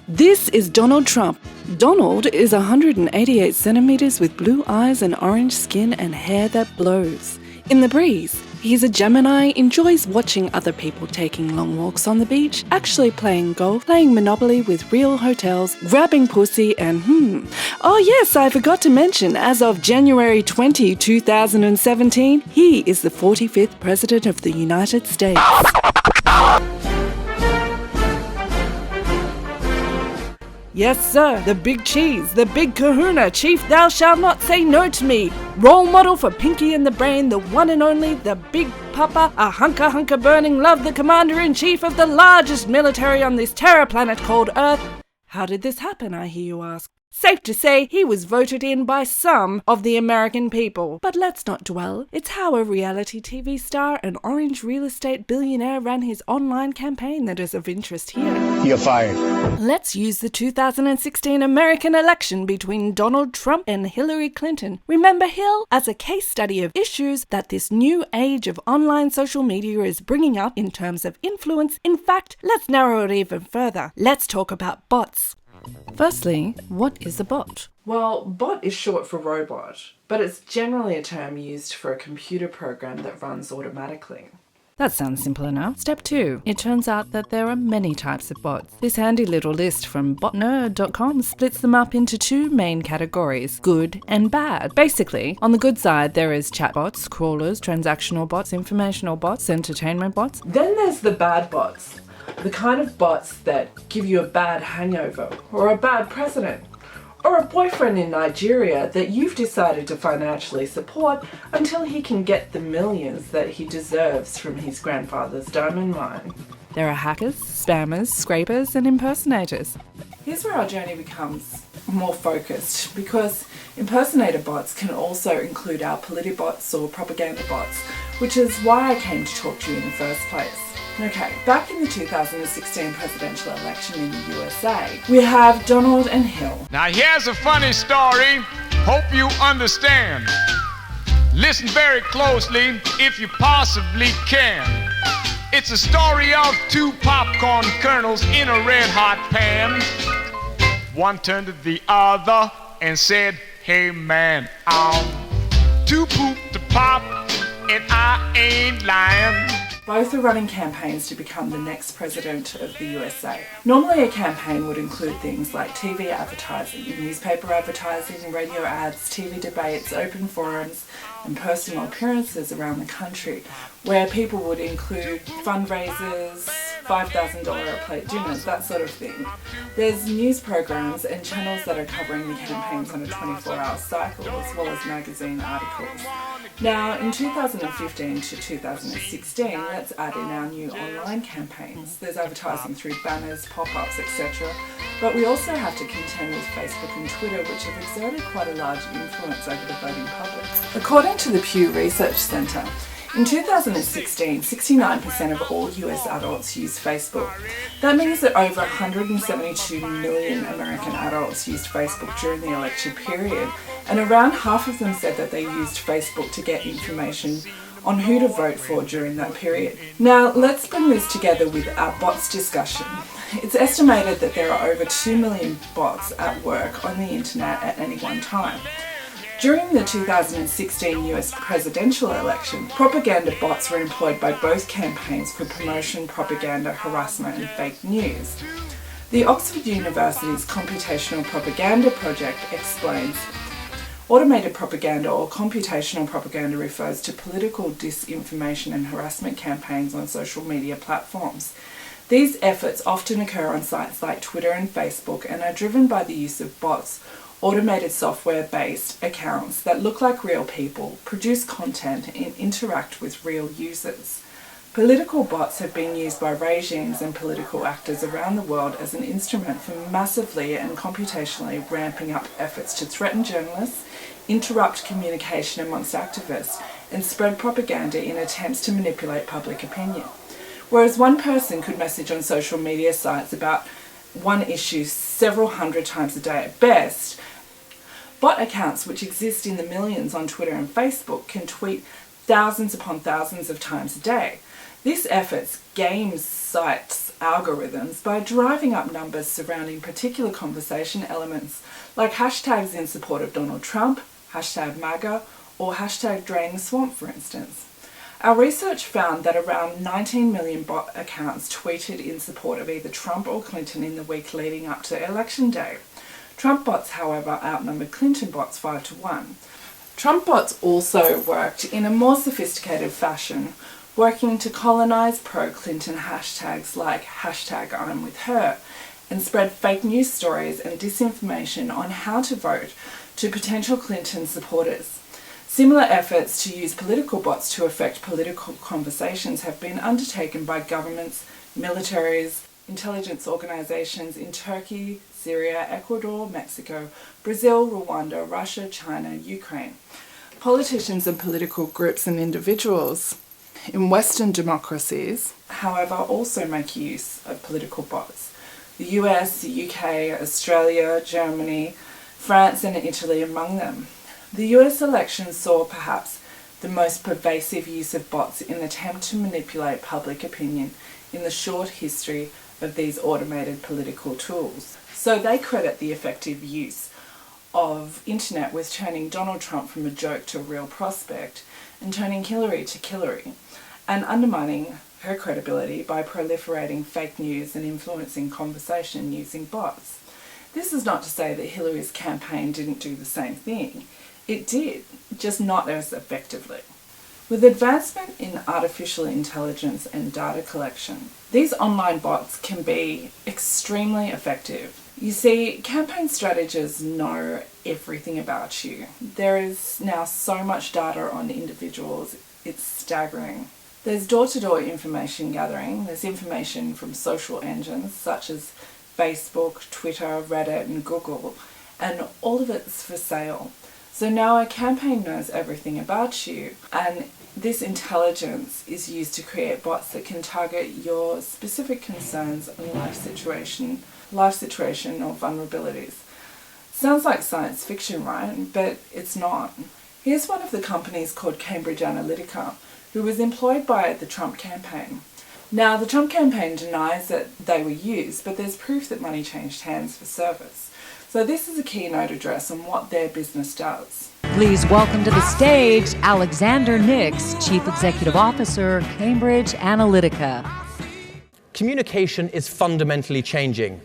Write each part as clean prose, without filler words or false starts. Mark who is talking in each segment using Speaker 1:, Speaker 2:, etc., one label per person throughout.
Speaker 1: This is Donald Trump. Donald is 188 centimeters with blue eyes and orange skin and hair that blows. In the breeze, he's a Gemini, enjoys watching other people taking long walks on the beach, actually playing golf, playing Monopoly with real hotels, grabbing pussy, and Oh yes, I forgot to mention, as of January 20, 2017, he is the 45th President of the United States. Yes, sir, the big cheese, the big kahuna, chief, thou shalt not say no to me. Role model for Pinky and the Brain, the one and only, the big papa, a hunker burning love, the commander-in-chief of the largest military on this terror planet called Earth. How did this happen, I hear you ask? Safe to say, he was voted in by some of the American people. But let's not dwell. It's how a reality TV star and orange real estate billionaire ran his online campaign that is of interest here.
Speaker 2: You're fired.
Speaker 1: Let's use the 2016 American election between Donald Trump and Hillary Clinton. Remember Hill? As a case study of issues that this new age of online social media is bringing up in terms of influence. In fact, let's narrow it even further. Let's talk about bots. Firstly, what is a bot? Well, bot is short for robot, but it's generally a term used for a computer program that runs automatically. That sounds simple enough. Step 2. It turns out that there are many types of bots. This handy little list from botnerd.com splits them up into two main categories, good and bad. Basically, on the good side, there is chatbots, crawlers, transactional bots, informational bots, entertainment bots. Then there's the bad bots. The kind of bots that give you a bad hangover, or a bad president, or a boyfriend in Nigeria that you've decided to financially support until he can get the millions that he deserves from his grandfather's diamond mine. There are hackers, spammers, scrapers, and impersonators. Here's where our journey becomes more focused, because impersonator bots can also include our politibots or propaganda bots, which is why I came to talk to you in the first place. Okay, back in the 2016 presidential election in the USA, we have Donald and Hill.
Speaker 3: Now here's a funny story, hope you understand. Listen very closely if you possibly can. It's a story of two popcorn kernels in a red hot pan. One turned to the other and said, hey man, I'm too poop to pop and I ain't lying.
Speaker 1: Both are running campaigns to become the next president of the USA. Normally a campaign would include things like TV advertising, newspaper advertising, radio ads, TV debates, open forums, and personal appearances around the country, where people would include fundraisers, $5,000 a plate dinners, that sort of thing. There's news programs and channels that are covering the campaigns on a 24-hour cycle, as well as magazine articles. Now, in 2015 to 2016, let's add in our new online campaigns. There's advertising through banners, pop-ups, etc. But we also have to contend with Facebook and Twitter, which have exerted quite a large influence over the voting public. According to the Pew Research Center, in 2016, 69% of all US adults used Facebook. That means that over 172 million American adults used Facebook during the election period, and around half of them said that they used Facebook to get information on who to vote for during that period. Now, let's bring this together with our bots discussion. It's estimated that there are over 2 million bots at work on the internet at any one time. During the 2016 US presidential election, propaganda bots were employed by both campaigns for promotion, propaganda, harassment, and fake news. The Oxford University's Computational Propaganda Project explains, automated propaganda or computational propaganda refers to political disinformation and harassment campaigns on social media platforms. These efforts often occur on sites like Twitter and Facebook and are driven by the use of bots, automated software-based accounts that look like real people, produce content, and interact with real users. Political bots have been used by regimes and political actors around the world as an instrument for massively and computationally ramping up efforts to threaten journalists, interrupt communication amongst activists, and spread propaganda in attempts to manipulate public opinion. Whereas one person could message on social media sites about one issue several hundred times a day at best, bot accounts, which exist in the millions on Twitter and Facebook, can tweet thousands upon thousands of times a day. This efforts games sites algorithms by driving up numbers surrounding particular conversation elements, like hashtags in support of Donald Trump, hashtag MAGA, or hashtag Drain the Swamp, for instance. Our research found that around 19 million bot accounts tweeted in support of either Trump or Clinton in the week leading up to Election Day. Trump bots, however, outnumbered Clinton bots 5-1. Trump bots also worked in a more sophisticated fashion, working to colonise pro-Clinton hashtags like hashtag I'm with her, and spread fake news stories and disinformation on how to vote to potential Clinton supporters. Similar efforts to use political bots to affect political conversations have been undertaken by governments, militaries, intelligence organisations in Turkey, Syria, Ecuador, Mexico, Brazil, Rwanda, Russia, China, Ukraine. Politicians and political groups and individuals in Western democracies, however, also make use of political bots. The US, the UK, Australia, Germany, France and Italy among them. The US election saw perhaps the most pervasive use of bots in an attempt to manipulate public opinion in the short history of these automated political tools. So they credit the effective use of internet with turning Donald Trump from a joke to a real prospect and turning Hillary to Killary, and undermining her credibility by proliferating fake news and influencing conversation using bots. This is not to say that Hillary's campaign didn't do the same thing. It did, just not as effectively. With advancement in artificial intelligence and data collection, these online bots can be extremely effective. You see, campaign strategists know everything about you. There is now so much data on individuals, it's staggering. There's door-to-door information gathering, there's information from social engines such as Facebook, Twitter, Reddit and Google, and all of it's for sale. So now a campaign knows everything about you, and this intelligence is used to create bots that can target your specific concerns and life situation or vulnerabilities. Sounds like science fiction, right? But it's not. Here's one of the companies called Cambridge Analytica, who was employed by the Trump campaign. Now, the Trump campaign denies that they were used, but there's proof that money changed hands for service. So this is a keynote address on what their business does.
Speaker 2: Please welcome to the stage Alexander Nix, Chief Executive Officer, Cambridge Analytica.
Speaker 4: Communication is fundamentally changing.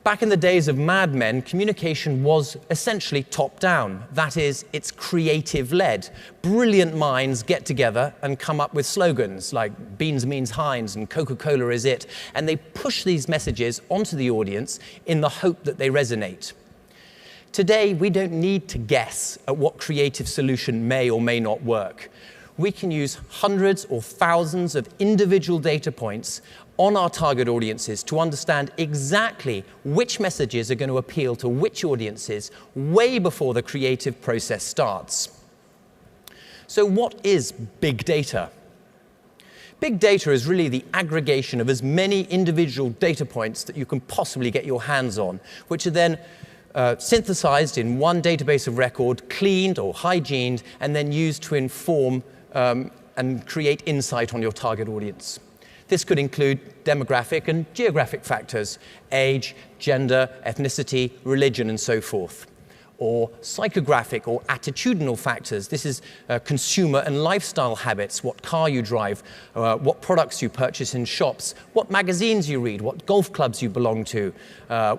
Speaker 4: Back in the days of Mad Men, communication was essentially top-down. That is, it's creative-led. Brilliant minds get together and come up with slogans like beans means Heinz and Coca-Cola is it, and they push these messages onto the audience in the hope that they resonate. Today, we don't need to guess at what creative solution may or may not work. We can use hundreds or thousands of individual data points on our target audiences to understand exactly which messages are going to appeal to which audiences way before the creative process starts. So what is big data? Big data is really the aggregation of as many individual data points that you can possibly get your hands on, which are then synthesized in one database of record, cleaned or hygiened, and then used to inform and create insight on your target audience. This could include demographic and geographic factors, age, gender, ethnicity, religion, and so forth. Or psychographic or attitudinal factors. This is consumer and lifestyle habits, what car you drive, what products you purchase in shops, what magazines you read, what golf clubs you belong to,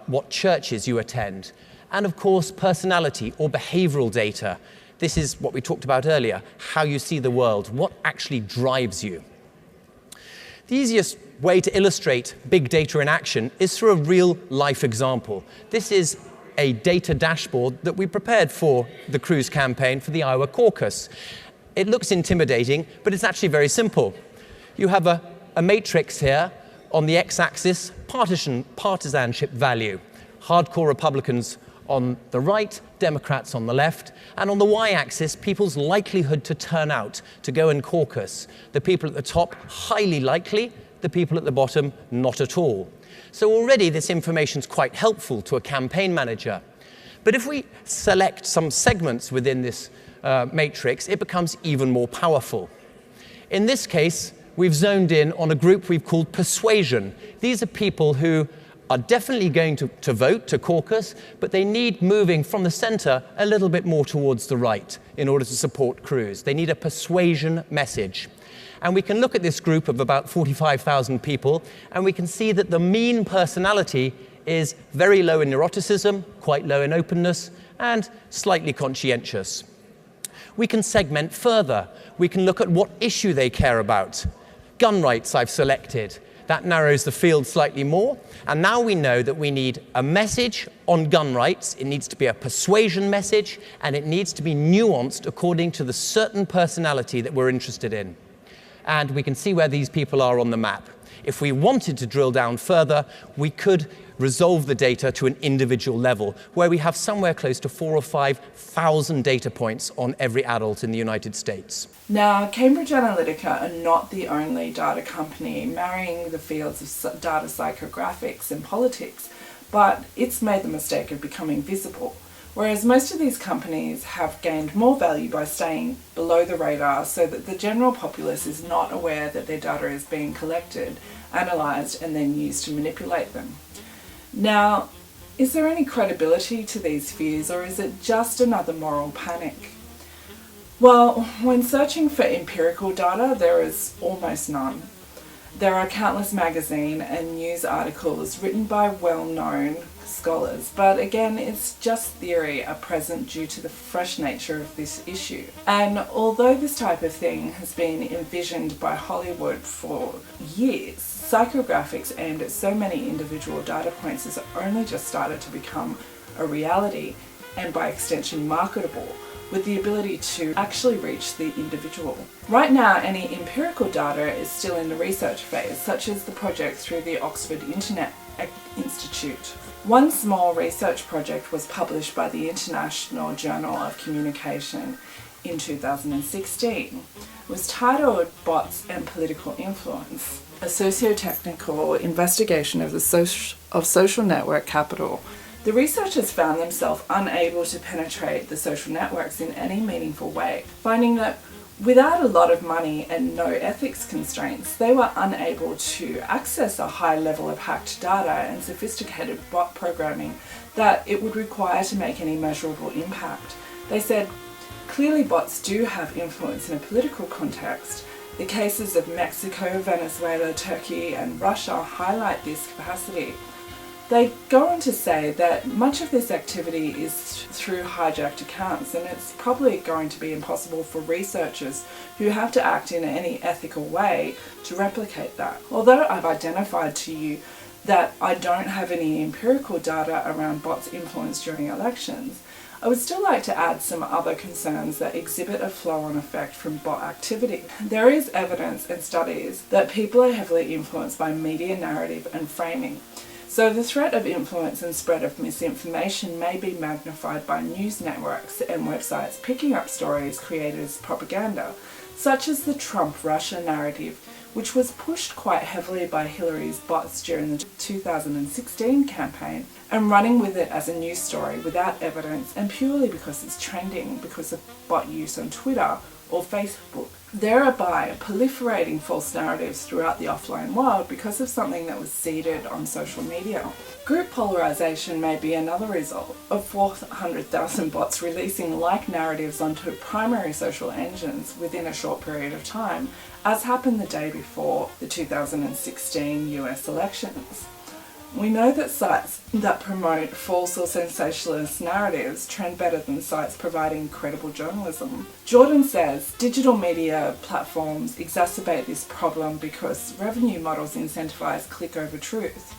Speaker 4: what churches you attend. And of course, personality or behavioral data. This is what we talked about earlier, how you see the world, what actually drives you. The easiest way to illustrate big data in action is through a real-life example. This is a data dashboard that we prepared for the Cruz campaign for the Iowa caucus. It looks intimidating, but it's actually very simple. You have a matrix here on the x-axis, partisanship value. Hardcore Republicans on the right, Democrats on the left, and on the y-axis, people's likelihood to turn out, to go and caucus. The people at the top, highly likely, the people at the bottom, not at all. So already this information is quite helpful to a campaign manager. But if we select some segments within this matrix, it becomes even more powerful. In this case, we've zoned in on a group we've called persuasion. These are people who are definitely going to vote, to caucus, but they need moving from the centre a little bit more towards the right in order to support Cruz. They need a persuasion message. And we can look at this group of about 45,000 people, and we can see that the mean personality is very low in neuroticism, quite low in openness, and slightly conscientious. We can segment further. We can look at what issue they care about. Gun rights I've selected. That narrows the field slightly more. And now we know that we need a message on gun rights. It needs to be a persuasion message, and it needs to be nuanced according to the certain personality that we're interested in. And we can see where these people are on the map. If we wanted to drill down further, we could resolve the data to an individual level, where we have somewhere close to 4,000 or 5,000 data points on every adult in the United States.
Speaker 1: Now, Cambridge Analytica are not the only data company marrying the fields of data psychographics and politics, but it's made the mistake of becoming visible. Whereas most of these companies have gained more value by staying below the radar so that the general populace is not aware that their data is being collected, analysed and then used to manipulate them. Now, is there any credibility to these fears, or is it just another moral panic? Well, when searching for empirical data, there is almost none. There are countless magazine and news articles written by well-known scholars, but again, it's just theory at present due to the fresh nature of this issue. And although this type of thing has been envisioned by Hollywood for years, psychographics aimed at so many individual data points has only just started to become a reality, and by extension marketable, with the ability to actually reach the individual. Right now, any empirical data is still in the research phase, such as the project through the Oxford Internet Institute. One small research project was published by the International Journal of Communication in 2016. It was titled Bots and Political Influence, a socio-technical investigation of social network capital. The researchers found themselves unable to penetrate the social networks in any meaningful way, finding that without a lot of money and no ethics constraints, they were unable to access a high level of hacked data and sophisticated bot programming that it would require to make any measurable impact. They said, clearly bots do have influence in a political context. The cases of Mexico, Venezuela, Turkey and Russia highlight this capacity. They go on to say that much of this activity is through hijacked accounts, and it's probably going to be impossible for researchers who have to act in any ethical way to replicate that. Although I've identified to you that I don't have any empirical data around bots' influence during elections, I would still like to add some other concerns that exhibit a flow-on effect from bot activity. There is evidence and studies that people are heavily influenced by media narrative and framing. So the threat of influence and spread of misinformation may be magnified by news networks and websites picking up stories created as propaganda, such as the Trump-Russia narrative, which was pushed quite heavily by Hillary's bots during the 2016 campaign, and running with it as a news story without evidence and purely because it's trending because of bot use on Twitter or Facebook, thereby proliferating false narratives throughout the offline world because of something that was seeded on social media. Group polarization may be another result of 400,000 bots releasing like narratives onto primary social engines within a short period of time, as happened the day before the 2016 US elections. We know that sites that promote false or sensationalist narratives trend better than sites providing credible journalism. Jordan says digital media platforms exacerbate this problem because revenue models incentivize click over truth.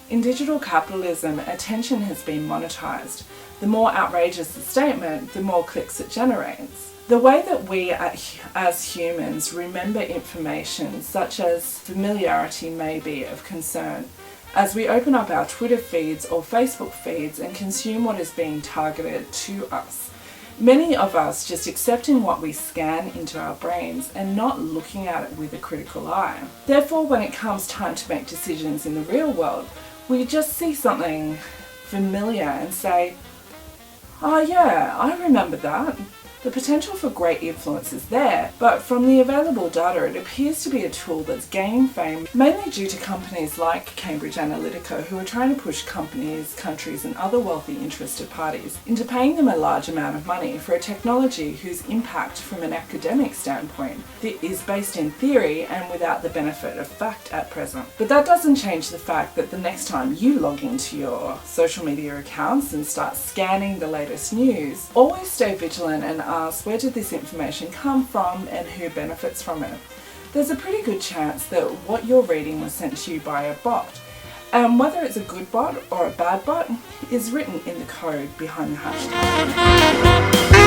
Speaker 1: In digital capitalism, attention has been monetized. The more outrageous the statement, the more clicks it generates. The way that we as humans remember information, such as familiarity, may be of concern. As we open up our Twitter feeds or Facebook feeds and consume what is being targeted to us, many of us just accepting what we scan into our brains and not looking at it with a critical eye. Therefore, when it comes time to make decisions in the real world, we just see something familiar and say, oh yeah, I remember that. The potential for great influence is there, but from the available data it appears to be a tool that's gaining fame mainly due to companies like Cambridge Analytica, who are trying to push companies, countries and other wealthy interested parties into paying them a large amount of money for a technology whose impact from an academic standpoint is based in theory and without the benefit of fact at present. But that doesn't change the fact that the next time you log into your social media accounts and start scanning the latest news, always stay vigilant and ask, where did this information come from and who benefits from it? There's a pretty good chance that what you're reading was sent to you by a bot, and whether it's a good bot or a bad bot is written in the code behind the hashtag.